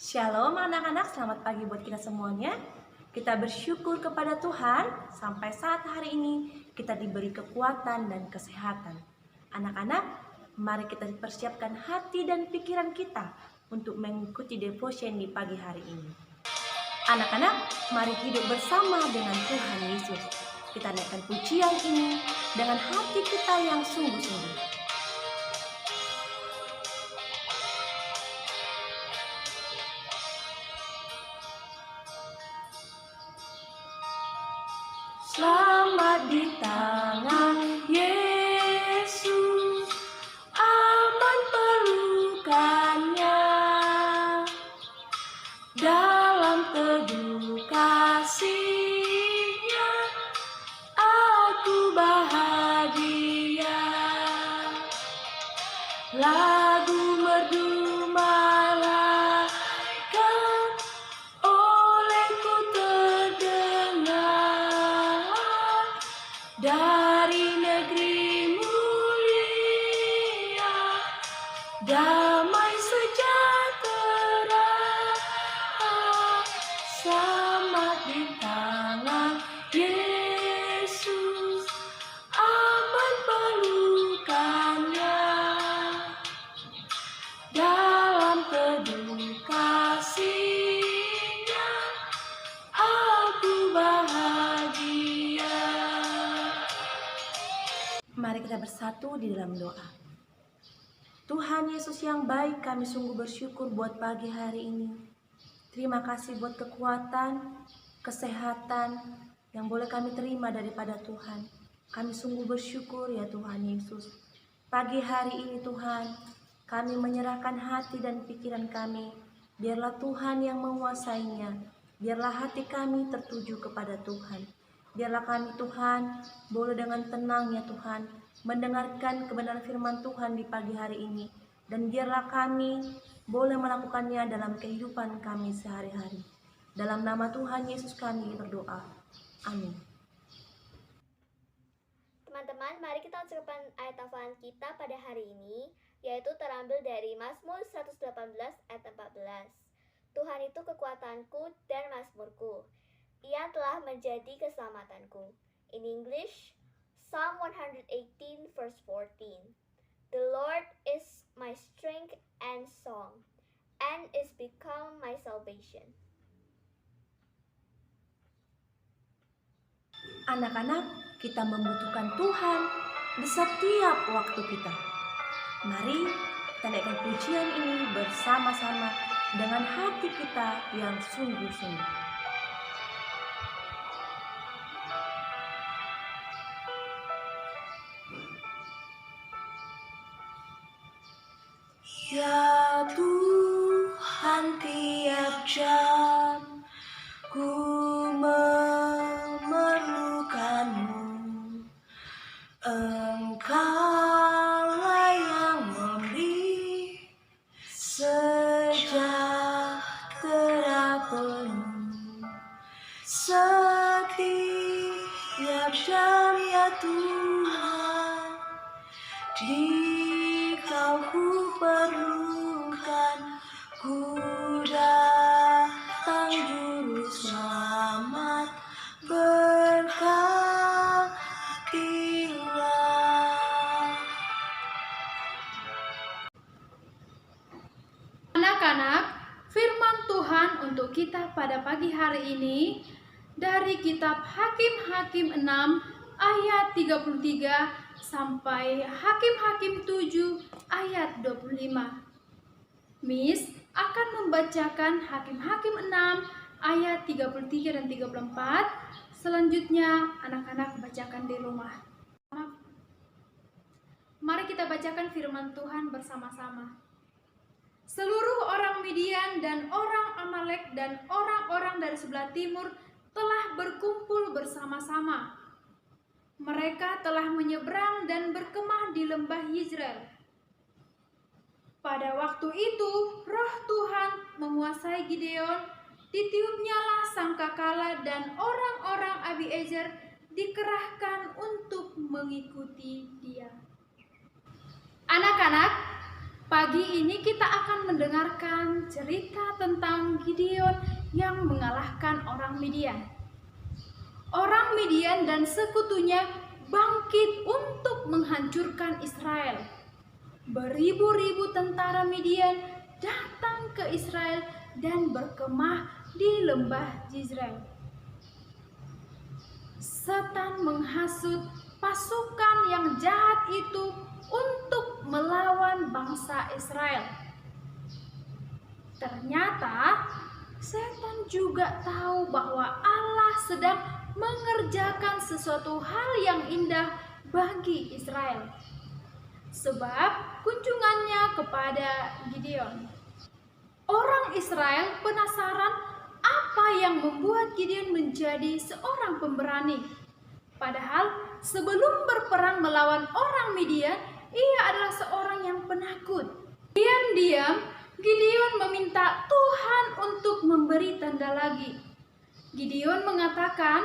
Shalom anak-anak, selamat pagi buat kita semuanya. Kita bersyukur kepada Tuhan sampai saat hari ini kita diberi kekuatan dan kesehatan. Anak-anak, mari kita persiapkan hati dan pikiran kita untuk mengikuti devotion di pagi hari ini. Anak-anak, mari hidup bersama dengan Tuhan Yesus. Kita naikkan pujian ini dengan hati kita yang sungguh-sungguh. Selamat di tangan Yesus, aman pelukannya. Dalam teduh kasih-Nya, aku bahagia. Lagu merdu malaikat olehku terdengar. Dari negeri mulia, damai sejahtera, selamat di tangan Yesus, aman pelukannya. Dalam teduh kasih-Nya, aku bahagia. Mari kita bersatu di dalam doa. Tuhan Yesus yang baik, kami sungguh bersyukur buat pagi hari ini. Terima kasih buat kekuatan, kesehatan yang boleh kami terima daripada Tuhan. Kami sungguh bersyukur ya Tuhan Yesus. Pagi hari ini Tuhan, kami menyerahkan hati dan pikiran kami. Biarlah Tuhan yang menguasainya. Biarlah hati kami tertuju kepada Tuhan. Biarlah kami Tuhan boleh dengan tenang ya Tuhan mendengarkan kebenaran firman Tuhan di pagi hari ini. Dan biarlah kami boleh melakukannya dalam kehidupan kami sehari-hari. Dalam nama Tuhan Yesus kami berdoa. Amin. Teman-teman, mari kita ucapkan ayat hafalan kita pada hari ini, yaitu terambil dari Mazmur 118 ayat 14. Tuhan itu kekuatanku dan mazmurku. Ia telah menjadi keselamatanku. In English, Psalm 118 verse 14. The Lord is my strength and song, and is become my salvation. Anak-anak, kita membutuhkan Tuhan di setiap waktu kita. Mari kita naikkan pujian ini bersama-sama dengan hati kita yang sungguh-sungguh. Ya Tuhan, tiap jam ku memerlukan-Mu. Engkaulah yang memberi sejahtera penuh. Setiap jam ya Tuhan, Dikau ku perlukan, ku datang juru selamat, berkatilah. Anak-anak, firman Tuhan untuk kita pada pagi hari ini dari kitab Hakim-Hakim 6 ayat 33 sampai Hakim-Hakim 7 ayat 25. Miss akan membacakan Hakim-Hakim 6 ayat 33 dan 34. Selanjutnya anak-anak bacakan di rumah. Mari kita bacakan firman Tuhan bersama-sama. Seluruh orang Midian dan orang Amalek dan orang-orang dari sebelah timur telah berkumpul bersama-sama. Mereka telah menyeberang dan berkemah di lembah Yizreel. Pada waktu itu, roh Tuhan menguasai Gideon, ditiupnyalah sangkakala dan orang-orang Abiezer dikerahkan untuk mengikuti dia. Anak-anak, Pagi ini kita akan mendengarkan cerita tentang Gideon yang mengalahkan orang Midian. Orang Midian dan sekutunya bangkit untuk menghancurkan Israel. Beribu-ribu tentara Midian datang ke Israel dan berkemah di lembah Jezreel. Setan menghasut pasukan yang jahat itu untuk melawan bangsa Israel. Ternyata setan juga tahu bahwa Allah sedang mengerjakan sesuatu hal yang indah bagi Israel. Sebab kunjungannya kepada Gideon. Orang Israel penasaran apa yang membuat Gideon menjadi seorang pemberani. Padahal sebelum berperang melawan orang Midian, ia adalah seorang yang penakut. Diam-diam, Gideon meminta Tuhan untuk memberi tanda lagi. Gideon mengatakan,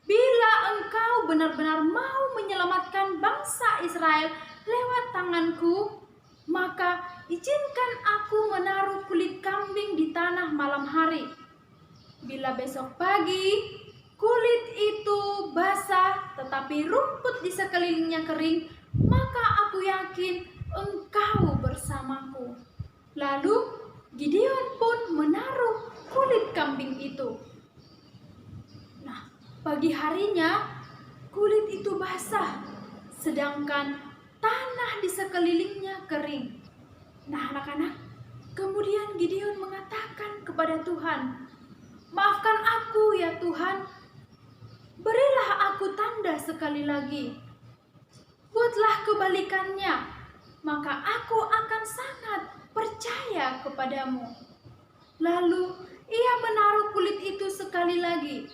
"Bila engkau benar-benar mau menyelamatkan bangsa Israel lewat tanganku, maka izinkan aku menaruh kulit kambing di tanah malam hari. Bila besok pagi kulit itu basah tetapi rumput di sekelilingnya kering, maka aku yakin engkau bersamaku." Lalu Gideon pun menaruh kulit kambing itu. Nah, pagi harinya kulit itu basah, sedangkan tanah di sekelilingnya kering. Nah, anak-anak, kemudian Gideon mengatakan kepada Tuhan, "Maafkan aku ya Tuhan, berilah aku tanda sekali lagi. Buatlah kebalikannya, maka aku akan sangat percaya kepadamu." Lalu ia menaruh kulit itu sekali lagi.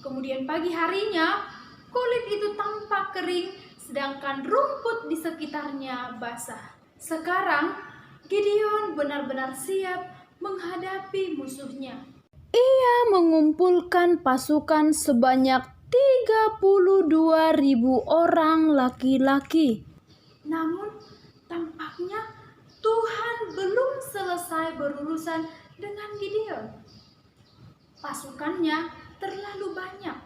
Kemudian pagi harinya kulit itu tampak kering, sedangkan rumput di sekitarnya basah. Sekarang Gideon benar-benar siap menghadapi musuhnya. Ia mengumpulkan pasukan sebanyak 32.000 orang laki-laki. Namun tampaknya Tuhan belum selesai berurusan dengan Gideon. Pasukannya terlalu banyak.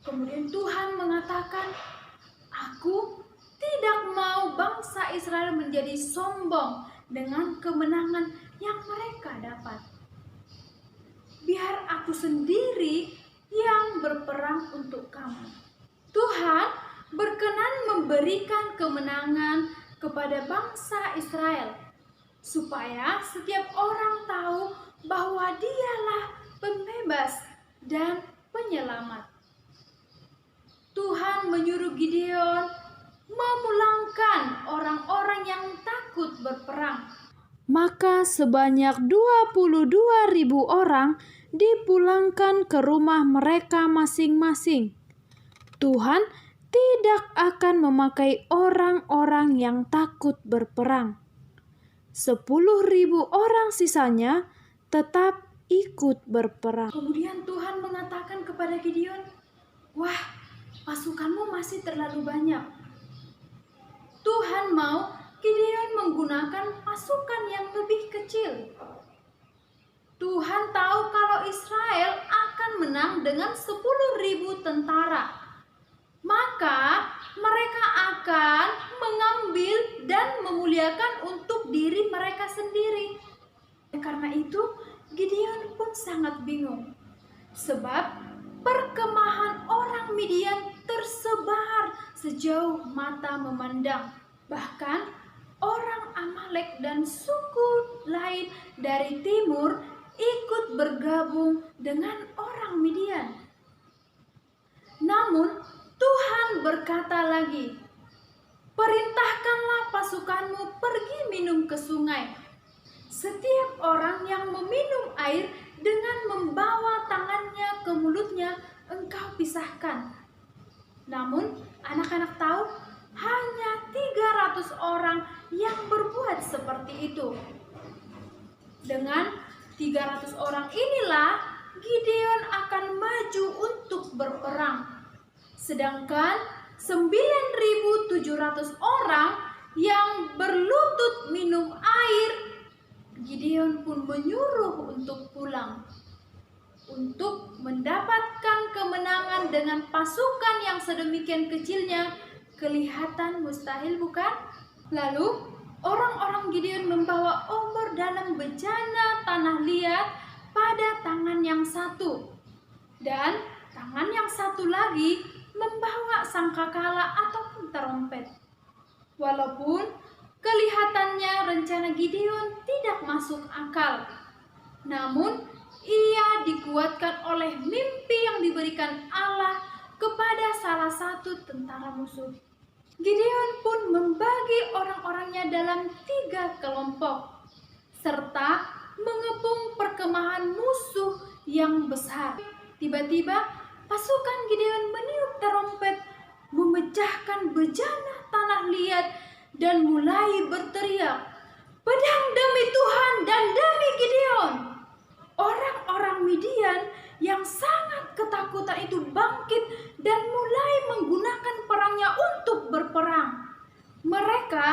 Kemudian Tuhan mengatakan, "Aku tidak mau bangsa Israel menjadi sombong dengan kemenangan yang mereka dapat. Biar aku sendiri yang berperang untuk kamu." Tuhan berkenan memberikan kemenangan kepada bangsa Israel, supaya setiap orang tahu bahwa Dialah pembebas dan penyelamat. Tuhan menyuruh Gideon memulangkan orang-orang yang takut berperang. Maka sebanyak 22.000 orang dipulangkan ke rumah mereka masing-masing. Tuhan tidak akan memakai orang-orang yang takut berperang. 10.000 orang sisanya tetap ikut berperang. Kemudian Tuhan mengatakan kepada Gideon, "Wah, pasukanmu masih terlalu banyak." Tuhan mau Gideon menggunakan pasukan yang lebih kecil. Tuhan tahu kalau Israel akan menang dengan 10.000 tentara. Maka mereka akan mengambil dan memuliakan untuk diri mereka sendiri. Karena itu Gideon pun sangat bingung, sebab perkemahan orang Midian tersebar sejauh mata memandang. Bahkan orang Amalek dan suku lain dari timur ikut bergabung dengan orang Midian. Namun Tuhan berkata lagi, "Perintahkanlah pasukanmu pergi minum ke sungai. Setiap orang yang meminum air dengan membawa tangannya ke mulutnya, engkau pisahkan." Namun anak-anak tahu hanya 300 orang yang berbuat seperti itu. Dengan 300 orang inilah Gideon akan maju untuk berperang. Sedangkan 9.700 orang yang berlutut minum air, Gideon pun menyuruh untuk pulang. Untuk mendapatkan kemenangan dengan pasukan yang sedemikian kecilnya kelihatan mustahil, bukan? Lalu orang-orang Gideon membawa obor dalam bejana tanah liat pada tangan yang satu, dan tangan yang satu lagi membawa sangkakala ataupun trompet. Walaupun kelihatannya rencana Gideon tidak masuk akal, namun ia dikuatkan oleh mimpi yang diberikan Allah kepada salah satu tentara musuh. Gideon pun membagi orang-orangnya dalam 3 kelompok, serta mengepung perkemahan musuh yang besar. Tiba-tiba pasukan Gideon meniup trompet, memecahkan bejana tanah liat, dan mulai berteriak, "Pedang demi Tuhan dan demi Gideon!" Orang-orang Midian yang sangat ketakutan itu bangkit dan mulai menggunakan perangnya untuk berperang. Mereka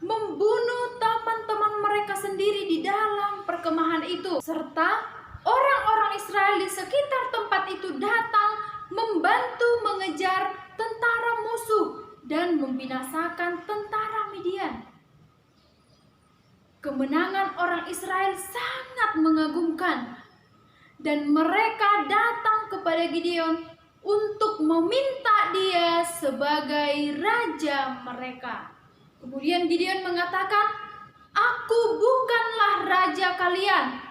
membunuh teman-teman mereka sendiri di dalam perkemahan itu, serta orang-orang Israel di sekitar tempat itu datang membantu mengejar tentara musuh dan membinasakan tentara Midian. Kemenangan orang Israel sangat mengagumkan, dan mereka datang kepada Gideon untuk meminta dia sebagai raja mereka. Kemudian Gideon mengatakan, "Aku bukanlah raja kalian,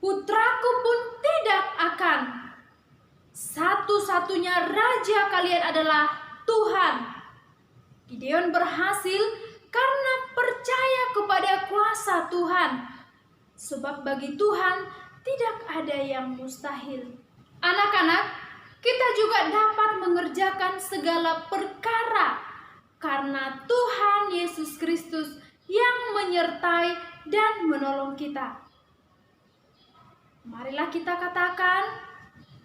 putraku pun tidak akan. Satu-satunya raja kalian adalah Tuhan." Gideon berhasil karena percaya kepada kuasa Tuhan, sebab bagi Tuhan tidak ada yang mustahil. Anak-anak, kita juga dapat mengerjakan segala perkara karena Tuhan Yesus Kristus yang menyertai dan menolong kita. Marilah kita katakan,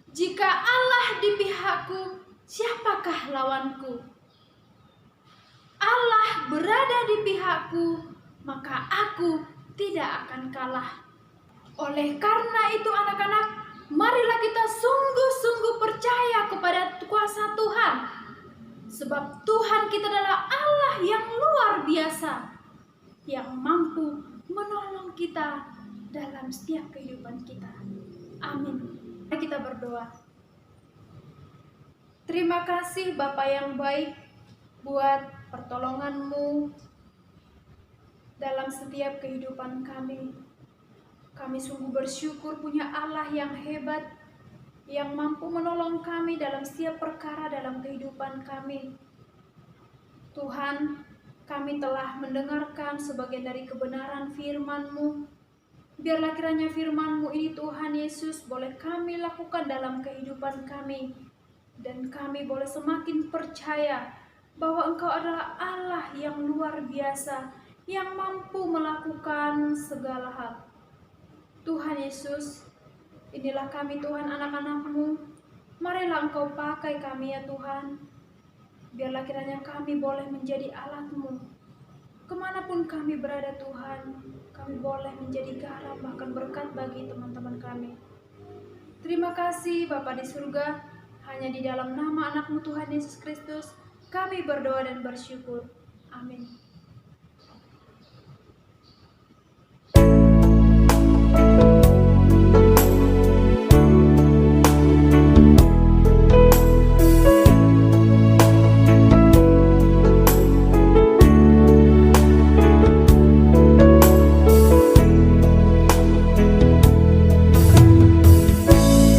"Jika Allah di pihakku, siapakah lawanku? Allah berada di pihakku, maka aku tidak akan kalah." Oleh karena itu anak-anak, marilah kita sungguh-sungguh percaya kepada kuasa Tuhan. Sebab Tuhan kita adalah Allah yang luar biasa, yang mampu menolong kita dalam setiap kehidupan kita. Amin. Mari kita berdoa. Terima kasih Bapa yang baik buat pertolongan-Mu dalam setiap kehidupan kami. Kami sungguh bersyukur punya Allah yang hebat, yang mampu menolong kami dalam setiap perkara dalam kehidupan kami. Tuhan, kami telah mendengarkan sebagian dari kebenaran firman-Mu. Biarlah kiranya firman-Mu ini Tuhan Yesus boleh kami lakukan dalam kehidupan kami, dan kami boleh semakin percaya bahwa Engkau adalah Allah yang luar biasa, yang mampu melakukan segala hal. Tuhan Yesus, inilah kami Tuhan, anak-anak-Mu. Marilah Engkau pakai kami ya Tuhan. Biarlah kiranya kami boleh menjadi alat-Mu. Kemanapun kami berada Tuhan, kami boleh menjadi garam bahkan berkat bagi teman-teman kami. Terima kasih Bapa di surga, hanya di dalam nama anak-Mu Tuhan Yesus Kristus, kami berdoa dan bersyukur. Amin.